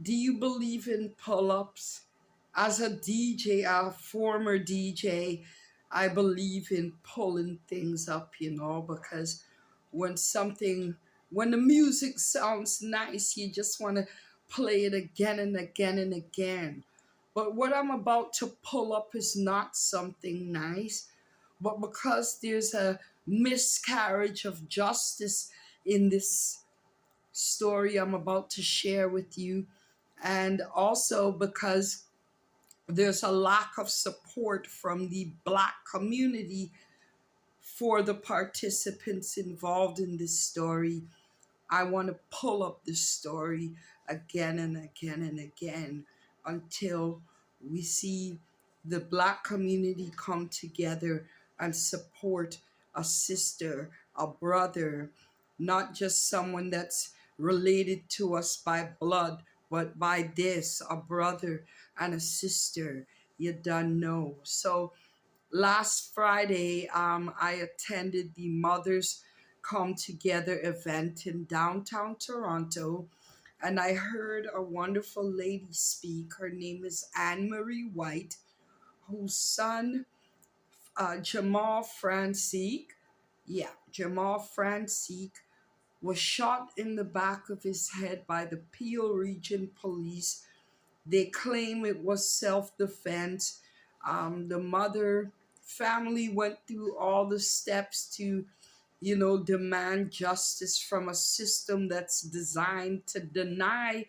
Do you believe in pull ups? As a DJ, a former DJ, I believe in pulling things up, because when something, when the music sounds nice, you just want to play it again and again and again. But what I'm about to pull up is not something nice, but because there's a miscarriage of justice in this story I'm about to share with you, and also because there's a lack of support from the Black community for the participants involved in this story. I want to pull up this story again and again and again until we see the Black community come together and support a sister, a brother, not just someone that's related to us by blood, but by this, a brother and a sister. You done know. So last Friday, I attended the Mothers Come Together event in downtown Toronto, and I heard a wonderful lady speak. Her name is Anne Marie White, whose son, Jamal Francique, yeah, Jamal Francique, was shot in the back of his head by the Peel Region Police. They claim it was self defense. The mother family went through all the steps to, demand justice from a system that's designed to deny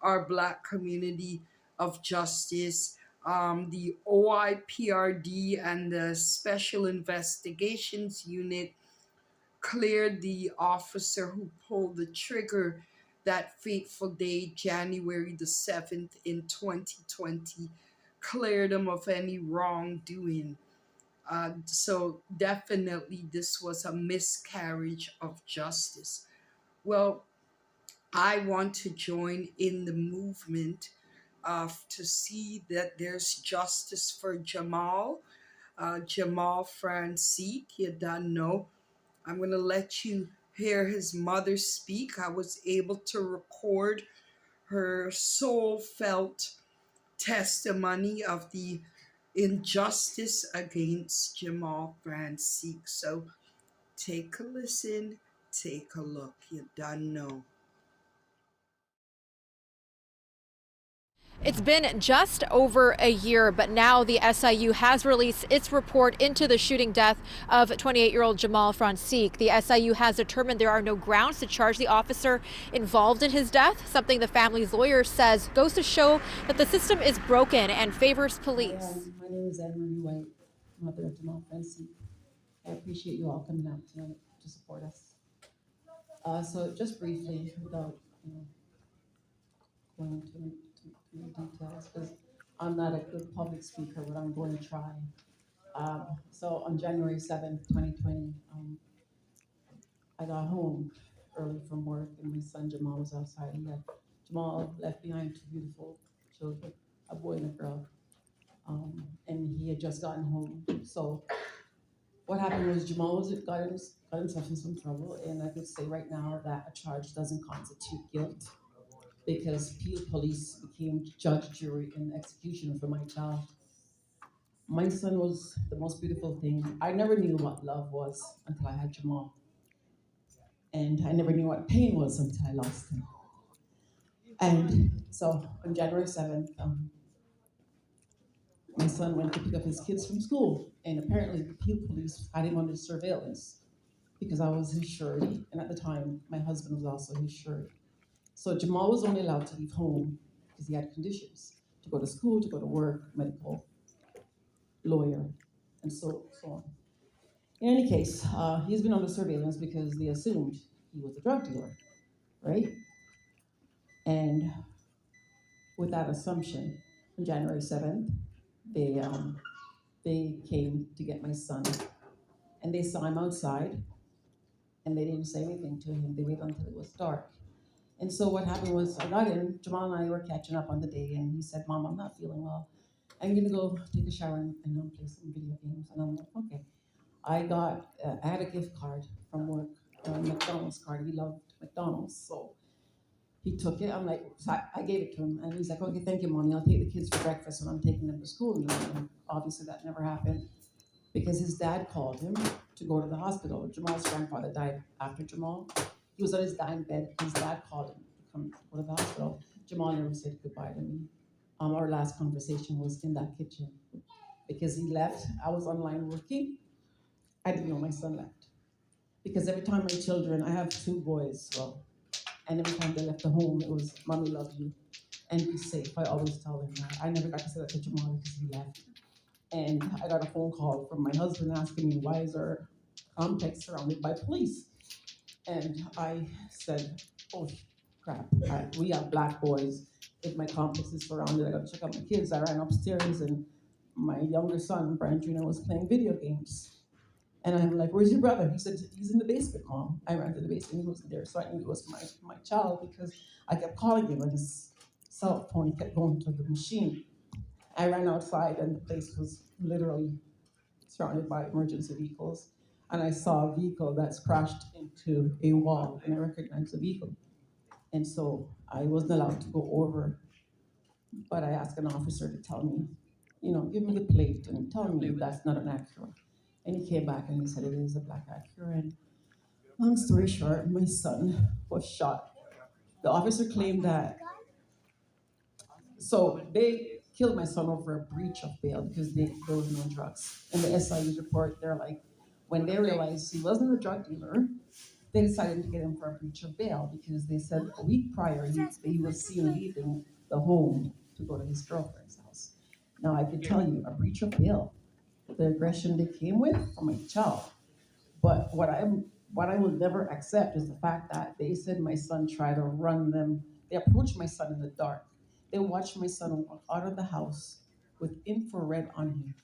our Black community of justice. The OIPRD and the Special Investigations Unit cleared the officer who pulled the trigger that fateful day, January the 7th in 2020, cleared him of any wrongdoing. So definitely this was a miscarriage of justice. Well, I want to join in the movement to see that there's justice for Jamal Francique. You don't know. I'm going to let you hear his mother speak. I was able to record her soul felt testimony of the injustice against Jamal Francique. So take a listen, take a look. You done know. It's been just over a year, but now the SIU has released its report into the shooting death of 28-year-old Jamal Francique. The SIU has determined there are no grounds to charge the officer involved in his death, something the family's lawyer says goes to show that the system is broken and favors police. My name is Anne Marie White, mother of Jamal Francique. I appreciate you all coming out tonight to support us. So just briefly, without going into details, because I'm not a good public speaker, but I'm going to try. So on January 7th, 2020, I got home early from work and my son Jamal was outside. Jamal left behind two beautiful children, a boy and a girl. And he had just gotten home. So what happened was got himself in some trouble, and I could say right now that a charge doesn't constitute guilt because Peel Police became judge, jury, and executioner for my child. My son was the most beautiful thing. I never knew what love was until I had Jamal, and I never knew what pain was until I lost him. And so on January 7th, my son went to pick up his kids from school, and apparently the Peel Police had him under surveillance because I was his surety, and at the time, my husband was also his surety. So Jamal was only allowed to leave home because he had conditions to go to school, to go to work, medical, lawyer, and so on. In any case, he's been under surveillance because they assumed he was a drug dealer, right? And with that assumption, on January 7th, they came to get my son, and they saw him outside, and they didn't say anything to him. They waited until it was dark. And so what happened was I got in, Jamal and I were catching up on the day, and he said, Mom, I'm not feeling well. I'm gonna go take a shower and play some video games. And I'm like, okay. I had a gift card from work, a McDonald's card. He loved McDonald's. So He took it. I'm like, so I gave it to him, and he's like, okay, thank you, mommy. I'll take the kids for breakfast when I'm taking them to school. And obviously, that never happened because his dad called him to go to the hospital. Jamal's grandfather died after Jamal. He was on his dying bed. His dad called him to come go to the hospital. Jamal never said goodbye to me. Our last conversation was in that kitchen because he left. I was online working. I didn't know my son left because every time my children, I have two boys, well, and every time they left the home, it was "Mommy, love you," and be safe. I always tell them that. I never got to say that to Jamal because he left. And I got a phone call from my husband asking me why is our complex surrounded by police. And I said, oh crap, we have black boys. If my complex is surrounded, I gotta check out my kids. I ran upstairs and my younger son, Brian Jr., was playing video games. And I'm like, where's your brother? He said, he's in the basement, Mom. I ran to the basement, he wasn't there. So I knew it was my child because I kept calling him and his cell phone, he kept going to the machine. I ran outside and the place was literally surrounded by emergency vehicles. And I saw a vehicle that's crashed into a wall and I recognized the vehicle. And so I wasn't allowed to go over, but I asked an officer to tell me, give me the plate and tell me that's not an Acura. And he came back and he said it is a black Acura. And long story short, my son was shot. The officer claimed that, so they killed my son over a breach of bail because there was no drugs. In the SIU report, they're like, when they realized he wasn't a drug dealer, they decided to get him for a breach of bail because they said a week prior he was seen leaving the home to go to his girlfriend's house. Now I can tell you, a breach of bail, the aggression they came with from my child. But what I will never accept is the fact that they said my son tried to run them. They approached my son in the dark. They watched my son walk out of the house with infrared on him,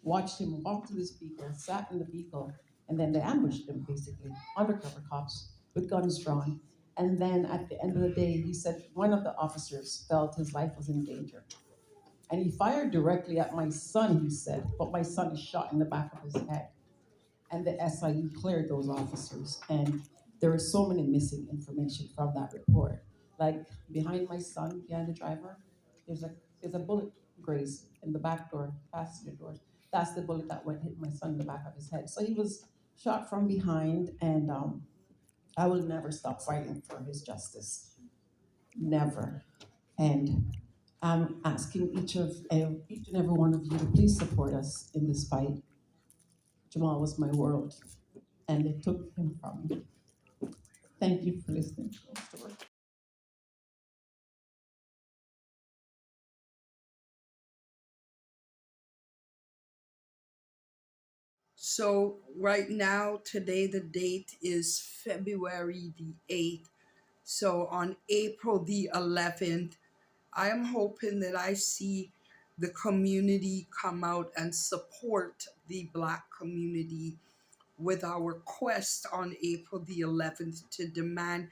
watched him walk to this vehicle, sat in the vehicle, and then they ambushed him basically, undercover cops with guns drawn. And then at the end of the day, he said one of the officers felt his life was in danger. And he fired directly at my son, he said, but my son is shot in the back of his head. And the SIU cleared those officers. And there is so many missing information from that report. Like behind my son, behind the driver, there's a bullet graze in the back door, passenger door. That's the bullet that went hit my son in the back of his head. So he was shot from behind, and I will never stop fighting for his justice. Never. And I'm asking each and every one of you to please support us in this fight. Jamal was my world, and they took him from me. Thank you for listening to my story. So right now, today, the date is February the 8th. So on April the 11th, I am hoping that I see the community come out and support the Black community with our quest on April the 11th to demand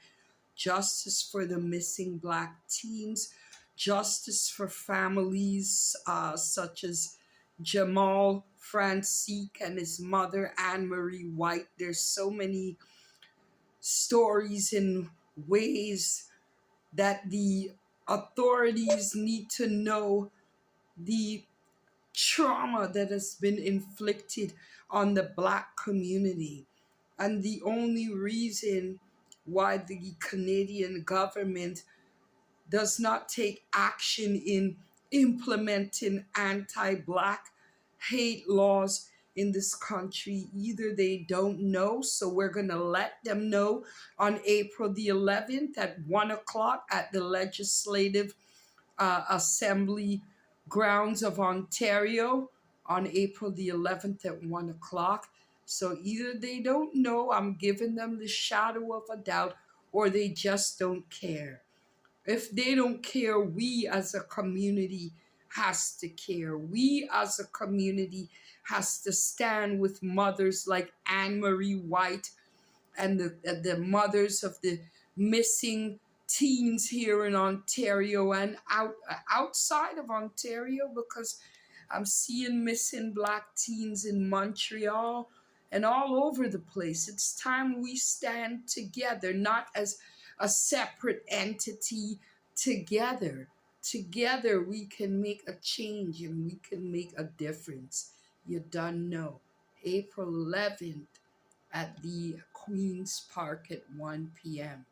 justice for the missing Black teens, justice for families such as Jamal Francique and his mother, Anne Marie White. There's so many stories and ways that the authorities need to know the trauma that has been inflicted on the Black community. And the only reason why the Canadian government does not take action in implementing anti Black hate laws in this country, either they don't know, so we're going to let them know on April the 11th at 1 o'clock at the Legislative Assembly grounds of Ontario on April the 11th at 1 o'clock. So either they don't know, I'm giving them the shadow of a doubt, or they just don't care. If they don't care, we as a community has to care. We as a community has to stand with mothers like Anne Marie White and the mothers of the missing teens here in Ontario and outside of Ontario, because I'm seeing missing Black teens in Montreal and all over the place. It's time we stand together, not as a separate entity. Together we can make a change and we can make a difference. You don't know. April 11th at the Queen's Park at 1 p.m.